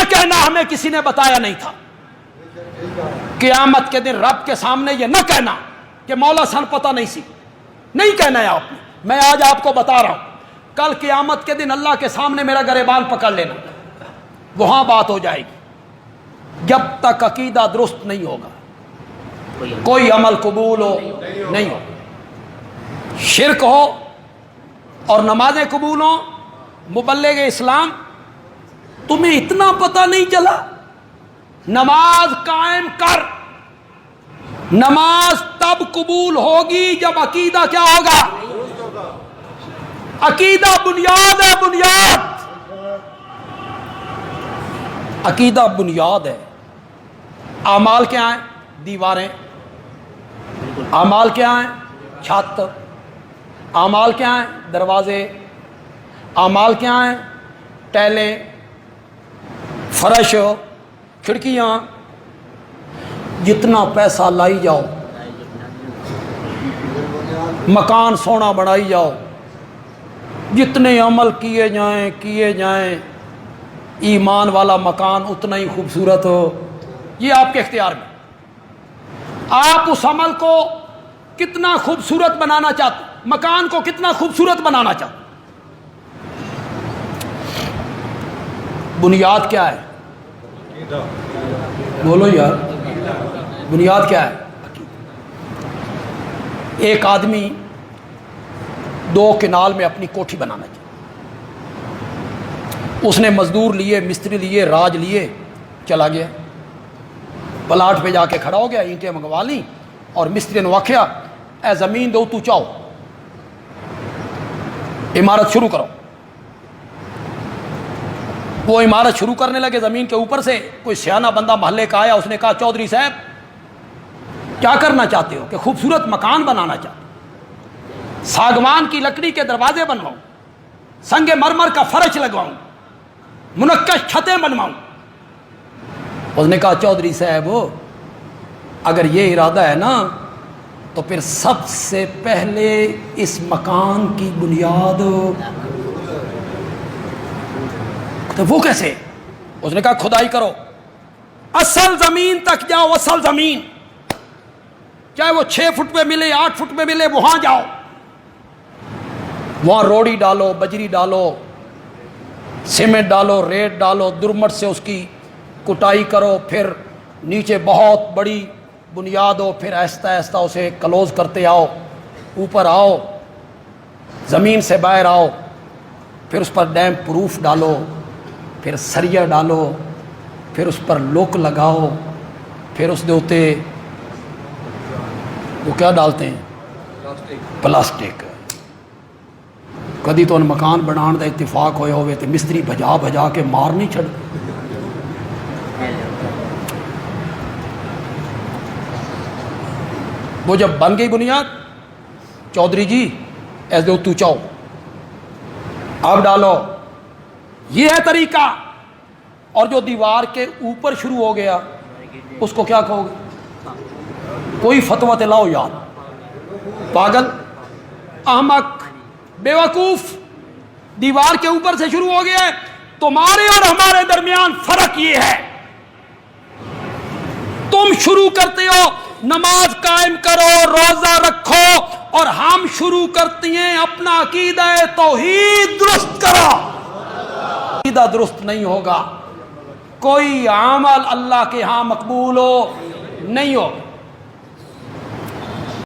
کہنا ہمیں کسی نے بتایا نہیں تھا. قیامت کے دن رب کے سامنے یہ نہ کہنا کہ مولا سن پتہ نہیں سی, نہیں کہنا ہے آپ نے. میں آج آپ کو بتا رہا ہوں, کل قیامت کے دن اللہ کے سامنے میرا گریبان پکڑ لینا, وہاں بات ہو جائے گی. جب تک عقیدہ درست نہیں ہوگا کوئی عمل قبول ہو نہیں ہو. شرک ہو اور نمازیں قبول ہوں, مبلغ اسلام تمہیں اتنا پتہ نہیں چلا, نماز قائم کر. نماز تب قبول ہوگی جب عقیدہ کیا ہوگا؟ عقیدہ بنیاد ہے, بنیاد. عقیدہ بنیاد ہے. اعمال کیا ہیں؟ دیواریں. اعمال کیا ہیں؟ چھت. اعمال کیا ہیں؟ دروازے. اعمال کیا ہیں؟ ٹیلیں, فرش, کھڑکیاں. جتنا پیسہ لائی جاؤ, مکان سونا بڑھائی جاؤ, جتنے عمل کیے جائیں ایمان والا مکان اتنا ہی خوبصورت ہو. یہ آپ کے اختیار میں. آپ اس عمل کو کتنا خوبصورت بنانا چاہتے, مکان کو کتنا خوبصورت بنانا چاہتے. بنیاد کیا ہے؟ بولو یار, بنیاد کیا ہے؟ ایک آدمی 2 کنال میں اپنی کوٹھی بنانا چاہتا. اس نے مزدور لیے, مستری لیے, راج لیے, چلا گیا. پلاٹ پہ جا کے کھڑا ہو گیا, اینٹیں منگوا لیں, اور مستری نے آکھیا اے زمین دو تو چاہو, عمارت شروع کرو. وہ عمارت شروع کرنے لگے. زمین کے اوپر سے کوئی سیانہ بندہ محلے کا آیا, اس نے کہا چودھری صاحب کیا کرنا چاہتے ہو؟ کہ خوبصورت مکان بنانا چاہتے. ساگوان کی لکڑی کے دروازے بنواؤں, سنگ مرمر کا فرش لگواؤں, منقش چھتیں بنواؤں. اس نے کہا چودھری صاحب اگر یہ ارادہ ہے نا تو پھر سب سے پہلے اس مکان کی بنیاد. تو وہ کیسے؟ اس نے کہا کھدائی کرو, اصل زمین تک جاؤ. اصل زمین چاہے وہ 6 فٹ میں ملے, 8 فٹ میں ملے, وہاں جاؤ. وہاں روڑی ڈالو, بجری ڈالو, سیمنٹ ڈالو, ریت ڈالو, درمٹ سے اس کی کٹائی کرو. پھر نیچے بہت بڑی بنیاد ہو, پھر آہستہ آہستہ اسے کلوز کرتے آؤ, اوپر آؤ, زمین سے باہر آؤ. پھر اس پر ڈیم پروف ڈالو, پھر سریا ڈالو, پھر اس پر لوک لگاؤ, پھر اس دے اوتے وہ کیا ڈالتے ہیں؟ پلاسٹک. کدی تو مکان بنان دا اتفاق ہویا ہوئے تو مستری بجا بجا کے مار نہیں چھڑ. وہ جب بن گئی بنیاد, چودھری جی ایسے دو تو چاہو, اب ڈالو. یہ ہے طریقہ. اور جو دیوار کے اوپر شروع ہو گیا اس کو کیا کہو گے؟ کوئی فتویٰ لاؤ یار, پاگل, احمق, بیوقوف. دیوار کے اوپر سے شروع ہو گیا ہے. تمہارے اور ہمارے درمیان فرق یہ ہے, تم شروع کرتے ہو نماز قائم کرو, روزہ رکھو, اور ہم شروع کرتی ہیں اپنا عقیدہ توحید درست کرو. عقیدہ درست نہیں ہوگا کوئی عمل اللہ کے ہاں مقبول ہو نہیں ہوگا.